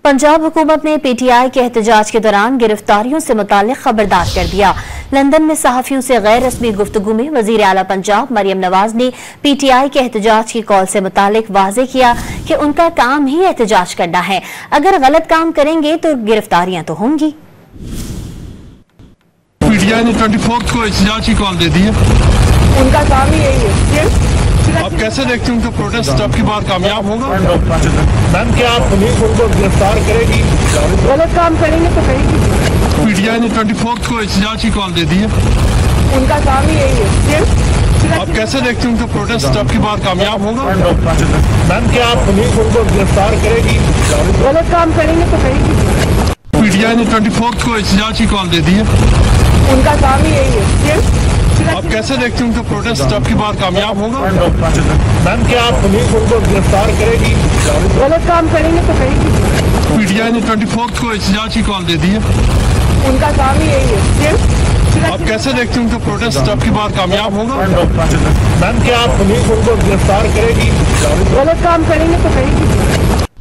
पंजाब हुकूमत ने पीटीआई के एहतजाज के दौरान गिरफ्तारियों से मुताल्लिक खबरदार कर दिया। लंदन में सहाफियों से गैर रस्मी गुफ्तगू में वजीर आला पंजाब मरियम नवाज ने पीटीआई के एहतजाज की कॉल से मुताल्लिक वाज़ेह किया कि उनका काम ही एहतजाज करना है। अगर गलत काम करेंगे तो गिरफ्तारियां तो होंगी। पीटीआई ने 24 को एहतजाज की कॉल दे दी है। उनका काम ही यही है। आप कैसे देखते हैं उनका प्रोटेस्ट आपकी बार कामयाब होगा? मैम, क्या आप पुलिस उनको गिरफ्तार करेगी? गलत काम करेंगे तो करेगी। पीटीआई ने 24 को एहतजाज की कॉल दे दी है। उनका काम ही यही है। आप कैसे देखते हैं उनका प्रोटेस्ट आपकी बार कामयाब होगा? मैम, क्या आप पुलिस उनको गिरफ्तार करेगी? गलत काम करेंगे तो करेगी। पीटीआई ने 24 को एहतजाज की कॉल दे दी है। उनका काम ही यही है। आप कैसे देखते हैं उनका प्रोटेस्ट आपकी बार कामयाब होगा? मैम, क्या आप पुलिस उनको गिरफ्तार करेगी? गलत काम करेंगे तो करेगी। पीटीआई ने 24 को एहतजाज की कॉल दे दी है। उनका काम ही यही है। आप कैसे देखते हैं उनका प्रोटेस्ट आपकी बार कामयाब होगा? मैम, क्या आप पुलिस उनको गिरफ्तार करेगी? गलत काम करेंगे तो करेगी।